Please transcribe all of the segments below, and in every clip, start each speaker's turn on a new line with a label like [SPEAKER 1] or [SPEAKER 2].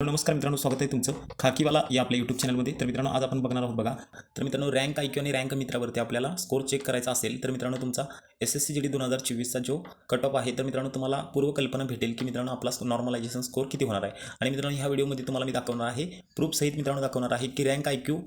[SPEAKER 1] नमस्कार मित्रांनो, स्वागत आहे तुमचं खाकीवाला या आपल्या यूट्यूब चॅनलमध्ये। तर मित्रांनो, आज आपण बघणार आहोत बघा। तर मित्रांनो, रँक आयक्यू आणि रँक मित्रावरती आपल्याला स्कोर चेक करायचा असेल तर मित्रांनो, तुमचा SSC GD 2024चा जो कट ऑफ आहे तर मित्रांनो, तुम्हाला पूर्व कल्पना भेटेल की मित्रांनो, आपला नॉर्मलायझेशन स्कोर किती होणार आहे। आणि मित्रांनो, ह्या व्हिडिओमध्ये तुम्हाला मी दाखवणार आहे, प्रूफ सहित मित्रांनो दाखवणार आहे की रँक आयक्यू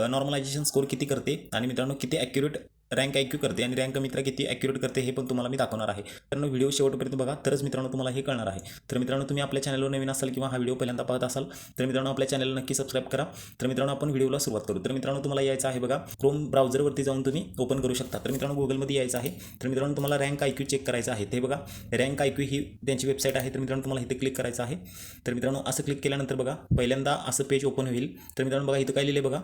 [SPEAKER 1] नॉर्मलायझेशन स्कोर किती करते आणि मित्रांनो किती ॲक्युरेट रँक आयक्यू करते आणि रँक मित्र किती ॲक्युरेट करते हे पण तुम्हाला मी दाखवणार आहे। तर व्हिडिओ शेवटपर्यंत बघा, तरच मित्रांनो तुम्हाला हे कळणार आहे। तर मित्रांनो, तुम्ही आपल्या चॅनलवर नवीन असाल किंवा हा व्हिडिओ पहिल्यांदा पाहत असाल तर मित्रांनो, आपल्या चॅनलला नक्की सबस्क्राईब करा। तर मित्रांनो, आपण व्हिडिओला सुरुवात करू। तर मित्रांनो, तुम्हाला यायचं आहे बघा, क्रोम ब्राउझरवरती जाऊन तुम्ही ओपन करू शकता। तर मित्रांनो, गुगलमध्ये यायचं आहे। तर मित्रांनो, तुम्हाला रँक आयक्यू चेक करायचं आहे। ते बघा, रँक आयक्यू ही त्यांची वेबसाईट आहे। तर मित्रांनो, तुम्हाला इथे क्लिक करायचं आहे। तर मित्रांनो, असं क्लिक केल्यानंतर बघा, पहिल्यांदा असं पेज ओपन होईल। तर मित्रांनो, बघा इथं काय लिहिले बघा,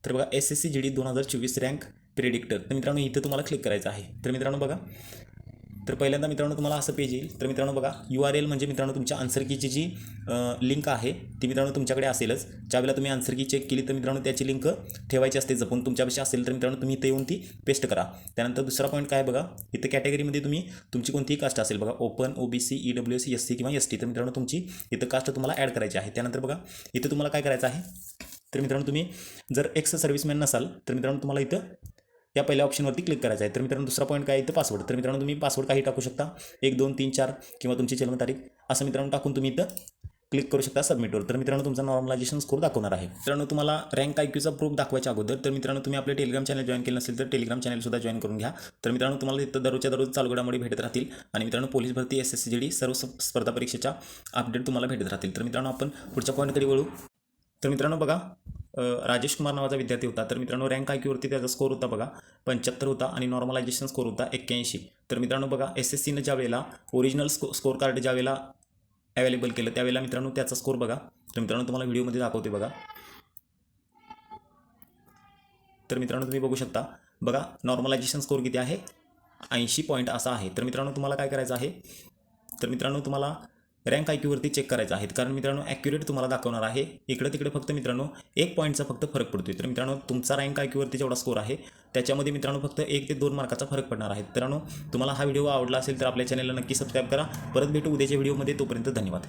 [SPEAKER 1] तर बघा SSC GD 2024 रँक प्रेडिक्टर। तर मित्रांनो, इथं तुम्हाला क्लिक करायचं आहे। तर मित्रांनो बघा, तर पहिल्यांदा मित्रांनो तुम्हाला असं पेज येईल। तर मित्रांनो बघा, URL म्हणजे मित्रांनो तुमच्या आन्सर कीची जी लिंक आहे ती मित्रांनो तुमच्याकडे असेलच। ज्यावेळेला तुम्ही आन्सर की चेक केली तर मित्रांनो त्याची लिंक ठेवायची असते जपून, तुमच्यापाशी असेल तर मित्रांनो तुम्ही इथे येऊन ती पेस्ट करा। त्यानंतर दुसरा पॉईंट काय बघा, इथं कॅटेगरीमध्ये तुम्ही तुमची कोणतीही कास्ट असेल बघा, ओपन, OBC, EWS, SC किंवा ST, तर मित्रांनो तुमची इथं कास्ट तुम्हाला ॲड करायची आहे। त्यानंतर बघा, इथं तुम्हाला काय करायचं आहे, तर मित्रांनो तुम्ही जर एक्स सर्व्हिसमॅन नसाल तर मित्रांनो तुम्हाला इथं या पहिल्या ऑप्शनवरती क्लिक करायचं आहे। तर मित्रांनो, दुसरा पॉईंट काय इथं पासवर्ड। तर मित्रांनो, तुम्ही पासवर्ड काही टाकू शकता, 1 2 3 4 किंवा तुमची जन्मतारीख असं मित्रांनो टाकून तुम्ही इथं क्लिक करू शकता सबमिटवर। तर मित्रांनो, तुमचा नॉर्मलायझेशन स्कोर दाखवणार आहे। मित्रांनो, तुम्हाला रँक आयक्यूचा प्रूफ दाखवायच्या अगोदर तर मित्रांनो, तुम्ही आपले टेलिग्राम चॅनल जॉईन केलं नसेल तर टेलिग्राम चॅनलसुद्धा जॉईन करून घ्या। तर मित्रांनो, तुम्हाला तिथं दररोजच्या दररोज चालू घडामोडी भेटत राहतील आणि मित्रांनो, पोलीस भरती, SSC GD सर्व स्पर्धा परीक्षेच्या अपडेट तुम्हाला भेटत राहतील। तर मित्रांनो, आपण पुढच्या पॉईंटकडे वळू। तर मित्रांनो बघा, राजेश कुमार नावाचा विद्यार्थी होता। तर मित्रांनो, रँक आयक्यूवरती त्याचा स्कोर होता बघा 75 होता आणि नॉर्मलायझेशन स्कोर होता 81। तर मित्रांनो बघा, SSCनं ज्या वेळेला ओरिजिनल स्कोर कार्ड ज्या वेळेला अवेलेबल केलं त्यावेळेला मित्रांनो त्याचा स्कोर बघा। तर मित्रांनो, तुम्हाला व्हिडिओमध्ये दाखवते बघा। तर मित्रांनो, तुम्ही बघू शकता बघा, नॉर्मलायझेशन स्कोर किती आहे, 80 पॉईंट असा आहे। तर मित्रांनो, तुम्हाला काय करायचं आहे, तर मित्रांनो तुम्हाला रँक आयक्यूवरती चेक करायचं आहे, कारण मित्रांनो ॲक्युरेट तुम्हाला दाखवणार आहे। इकडे तिकडे फक्त मित्रांनो 1 पॉईंटचा फक्त फरक पडतोय। तर मित्रांनो, तुमचा रँक आयक्यूवरती जेवढा स्कोर आहे त्याच्यामध्ये मित्रांनो फक्त 1 ते 2 मार्काचा फरक पडणार आहे। मित्रांनो, तुम्हाला हा व्हिडिओ आवडला असेल तर आपल्या चॅनलला नक्की सबस्क्राईब करा। परत भेटू उद्याच्या व्हिडिओमध्ये, तोपर्यंत धन्यवाद।